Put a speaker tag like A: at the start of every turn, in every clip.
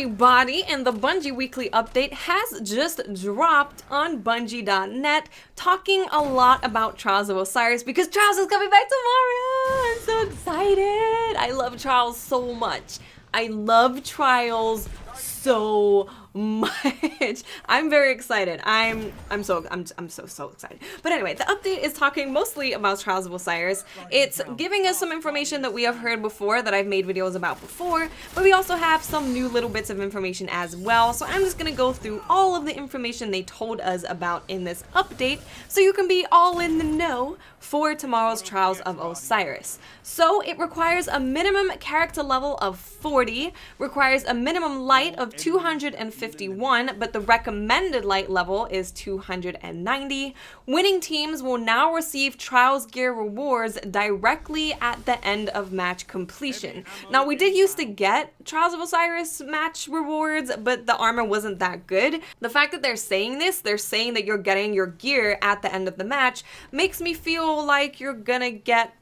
A: everybody, and the Bungie Weekly Update has just dropped on Bungie.net, talking a lot about Trials of Osiris because Trials is coming back tomorrow. I'm so excited. I love Trials so much. I love Trials so much. I'm very excited. I'm so excited. But anyway, the update is talking mostly about Trials of Osiris. It's giving us some information that we have heard before, that I've made videos about before, but we also have some new little bits of information as well. So I'm just gonna go through all of the information they told us about in this update so you can be all in the know for tomorrow's Trials of Osiris. So it requires a minimum character level of 40, requires a minimum light of 251, but the recommended light level is 290. Winning teams will now receive Trials gear rewards directly at the end of match completion. Now, we did used to get Trials of Osiris match rewards, but the armor wasn't that good. The fact that they're saying this, they're saying that you're getting your gear at the end of the match, makes me feel like you're gonna get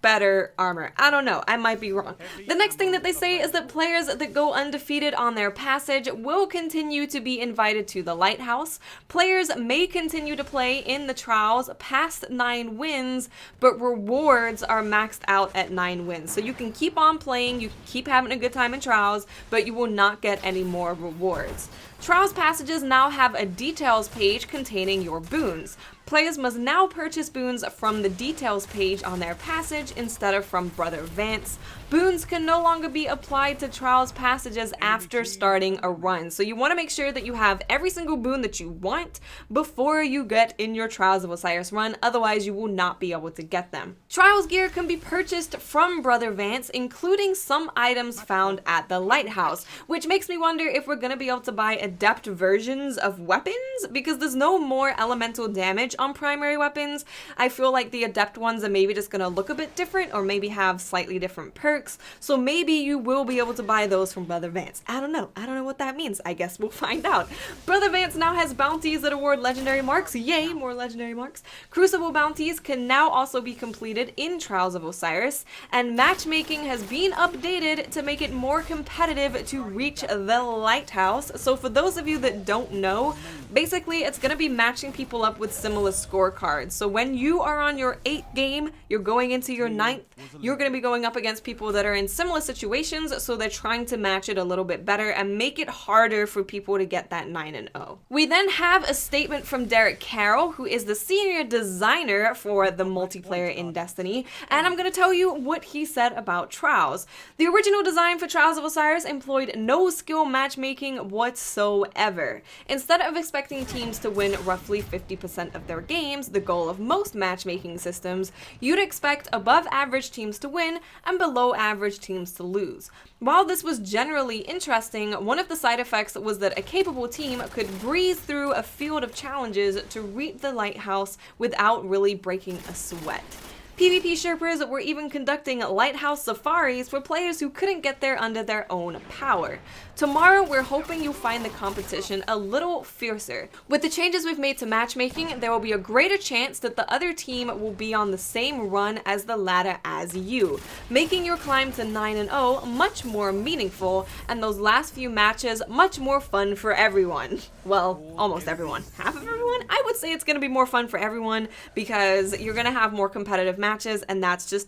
A: better armor. I don't know, I might be wrong. The next thing that they say is that players that go undefeated on their passage will continue to be invited to the Lighthouse. Players may continue to play in the Trials past 9 wins, but rewards are maxed out at 9 wins. So you can keep on playing, you can keep having a good time in Trials, but you will not get any more rewards. Trials passages now have a details page containing your boons. Players must now purchase boons from the details page on their passage instead of from Brother Vance. Boons can no longer be applied to Trials passages after starting a run. So you want to make sure that you have every single boon that you want before you get in your Trials of Osiris run, otherwise you will not be able to get them. Trials gear can be purchased from Brother Vance, including some items found at the Lighthouse, which makes me wonder if we're going to be able to buy adept versions of weapons, because there's no more elemental damage on primary weapons. I feel like the adept ones are maybe just going to look a bit different, or maybe have slightly different perks, so maybe you will be able to buy those from Brother Vance. I don't know what that means. I guess we'll find out. Brother Vance now has bounties that award legendary marks. Yay, more legendary marks. Crucible bounties can now also be completed in Trials of Osiris, and matchmaking has been updated to make it more competitive to reach the Lighthouse. So for those of you that don't know, basically it's going to be matching people up with similar scorecards. So when you are on your 8th game, you're going into your 9th, you're going to be going up against people that are in similar situations, so they're trying to match it a little bit better and make it harder for people to get that 9-0. We then have a statement from Derek Carroll, who is the senior designer for the multiplayer in Destiny, and I'm going to tell you what he said about Trials. The original design for Trials of Osiris employed no skill matchmaking whatsoever. Instead of expecting teams to win roughly 50% of their games, the goal of most matchmaking systems, you'd expect above average teams to win and below average teams to lose. While this was generally interesting, one of the side effects was that a capable team could breeze through a field of challenges to reach the Lighthouse without really breaking a sweat. PvP Sherpers were even conducting Lighthouse safaris for players who couldn't get there under their own power. Tomorrow, we're hoping you'll find the competition a little fiercer. With the changes we've made to matchmaking, there will be a greater chance that the other team will be on the same run as the ladder as you, making your climb to 9-0 much more meaningful, and those last few matches much more fun for everyone. Well, almost everyone. Half of everyone? I would say it's going to be more fun for everyone, because you're going to have more competitive matches, and that's just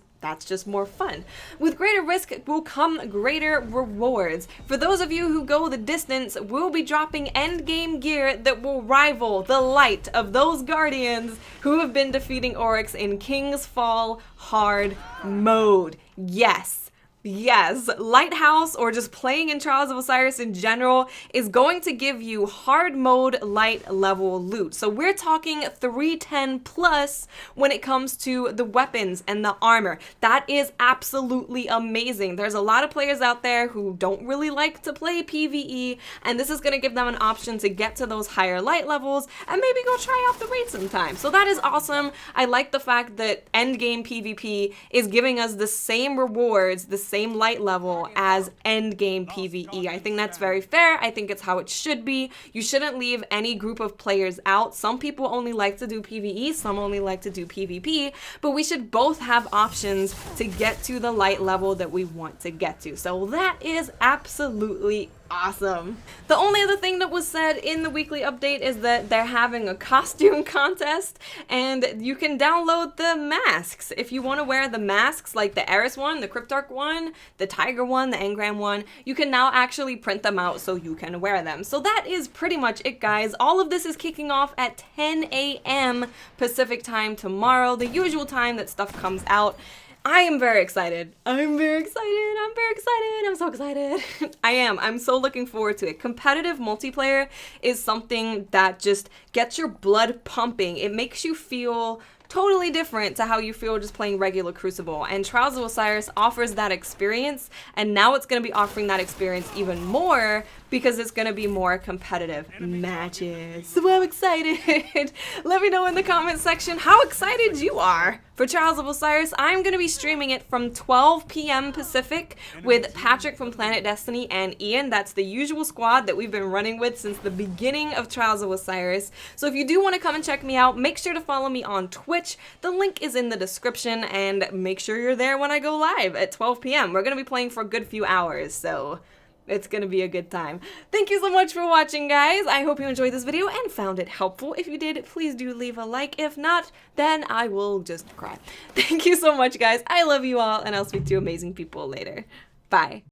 A: more fun. With greater risk will come greater rewards. For those of you who go the distance, we'll be dropping endgame gear that will rival the light of those Guardians who have been defeating Oryx in King's Fall hard mode. Yes, Lighthouse, or just playing in Trials of Osiris in general, is going to give you hard mode light level loot. So we're talking 310 plus when it comes to the weapons and the armor. That is absolutely amazing. There's a lot of players out there who don't really like to play PvE, and this is going to give them an option to get to those higher light levels and maybe go try out the raid sometime. So that is awesome. I like the fact that endgame PvP is giving us the same rewards, the same light level as endgame PvE. I think that's very fair. I think it's how it should be. You shouldn't leave any group of players out. Some people only like to do PvE, some only like to do PvP, but we should both have options to get to the light level that we want to get to. So that is absolutely awesome. The only other thing that was said in the weekly update is that they're having a costume contest, and you can download the masks. If you want to wear the masks, like the Eris one, the Cryptarch one, the Tiger one, the Engram one, you can now actually print them out so you can wear them. So that is pretty much it, guys. All of this is kicking off at 10 a.m. Pacific time tomorrow, the usual time that stuff comes out. I am very excited. I'm very excited. I'm very excited. I'm so excited. I am. I'm so looking forward to it. Competitive multiplayer is something that just gets your blood pumping. It makes you feel totally different to how you feel just playing regular Crucible, and Trials of Osiris offers that experience, and now it's going to be offering that experience even more because it's going to be more competitive matches. So I'm excited. Let me know in the comment section how excited you are for Trials of Osiris. I'm going to be streaming it from 12 p.m. Pacific with Patrick from Planet Destiny and Ian. That's the usual squad that we've been running with since the beginning of Trials of Osiris. So if you do want to come and check me out, make sure to follow me on Twitch. The link is in the description, and make sure you're there when I go live at 12 p.m. We're going to be playing for a good few hours, so it's going to be a good time. Thank you so much for watching, guys. I hope you enjoyed this video and found it helpful. If you did, please do leave a like. If not, then I will just cry. Thank you so much, guys. I love you all, and I'll speak to amazing people later. Bye.